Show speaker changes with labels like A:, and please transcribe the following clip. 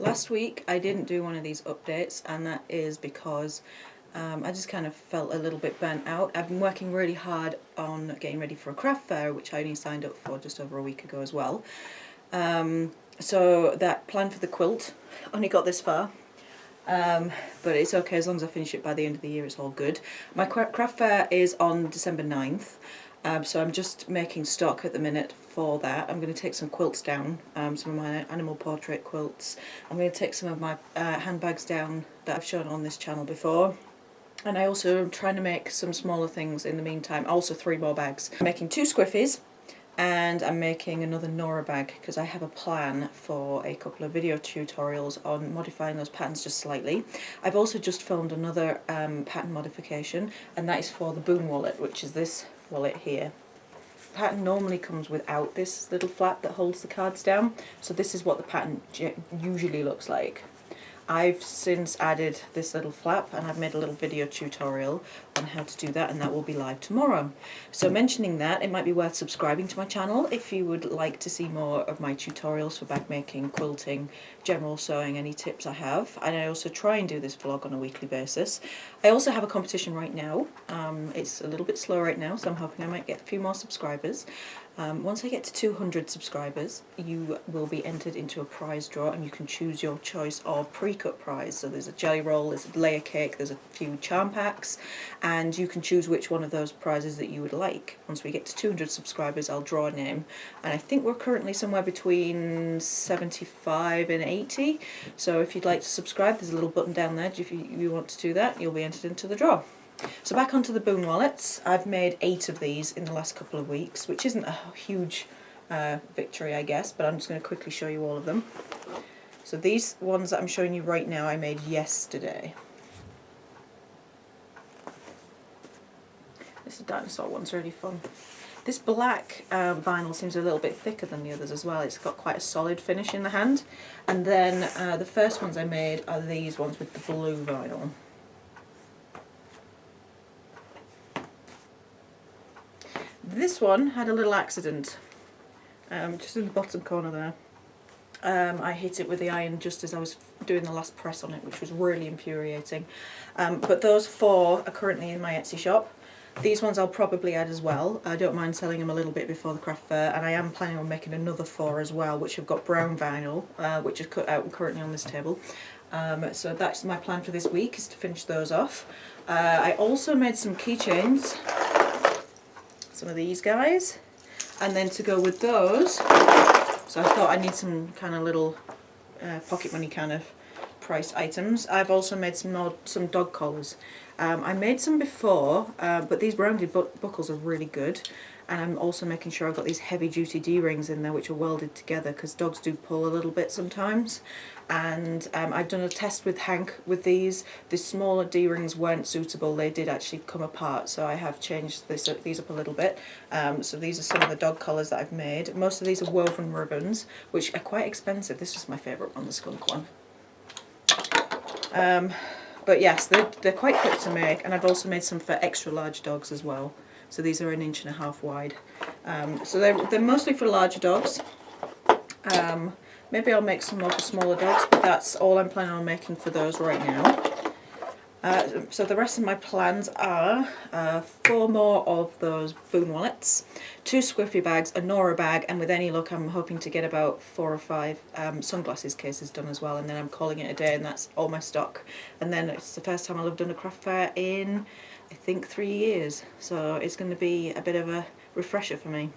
A: Last week I didn't do one of these updates, and that is because I just kind of felt a little bit burnt out. I've been working really hard on getting ready for a craft fair, which I only signed up for just over a week ago as well. So that plan for the quilt only got this far. But it's okay, as long as I finish it by the end of the year, it's all good. My craft fair is on December 9th, so I'm just making stock at the minute for that. I'm going to take some quilts down, some of my animal portrait quilts. I'm going to take some of my handbags down that I've shown on this channel before. And I also am trying to make some smaller things in the meantime, also 3 more bags. I'm making 2 squiffies. And I'm making another Nora bag because I have a plan for a couple of video tutorials on modifying those patterns just slightly. I've also just filmed another pattern modification, and that is for the Boon wallet, which is this wallet here. The pattern normally comes without this little flap that holds the cards down, so this is what the pattern usually looks like. I've since added this little flap, and I've made a little video tutorial on how to do that, and that will be live tomorrow. So mentioning that, it might be worth subscribing to my channel if you would like to see more of my tutorials for bag making, quilting, general sewing, any tips I have. And I also try and do this vlog on a weekly basis. I also have a competition right now. It's a little bit slow right now, so I'm hoping I might get a few more subscribers. Once I get to 200 subscribers, you will be entered into a prize draw, and you can choose your choice of pre-cut prize. So there's a jelly roll, there's a layer cake, there's a few charm packs, and you can choose which one of those prizes that you would like. Once we get to 200 subscribers, I'll draw a name, and I think we're currently somewhere between 75 and 80. So if you'd like to subscribe, there's a little button down there. If you want to do that, you'll be entered into the draw. So back onto the Boon wallets. I've made 8 of these in the last couple of weeks, which isn't a huge victory, I guess, but I'm just going to quickly show you all of them. So these ones that I'm showing you right now I made yesterday. This dinosaur one's really fun. This black vinyl seems a little bit thicker than the others as well. It's got quite a solid finish in the hand. And then the first ones I made are these ones with the blue vinyl. This one had a little accident, just in the bottom corner there. I hit it with the iron just as I was doing the last press on it, which was really infuriating. But those 4 are currently in my Etsy shop. These ones I'll probably add as well. I don't mind selling them a little bit before the craft fair, and I am planning on making another 4 as well, which have got brown vinyl, which is cut out and currently on this table. So that's my plan for this week, is to finish those off. I also made some keychains. Some of these guys, and then to go with those, so I thought I need some kind of little pocket money kind of price items. I've also made some dog collars. I made some before, but these rounded buckles are really good, and I'm also making sure I've got these heavy duty D-rings in there which are welded together, because dogs do pull a little bit sometimes. And I've done a test with Hank with these. The smaller D-rings weren't suitable, they did actually come apart, so I have changed these up a little bit. So these are some of the dog collars that I've made. Most of these are woven ribbons, which are quite expensive. This is my favourite one, the skunk one. But yes, they're quite quick to make, and I've also made some for extra large dogs as well. So these are 1.5 inches wide. So they're mostly for larger dogs. Maybe I'll make some more for smaller dogs, but that's all I'm planning on making for those right now. So the rest of my plans are 4 more of those Boon wallets, 2 squiffy bags, a Nora bag, and with any luck I'm hoping to get about 4 or 5 sunglasses cases done as well, and then I'm calling it a day, and that's all my stock. And then it's the first time I'll have done a craft fair in, I think, 3 years, so it's going to be a bit of a refresher for me.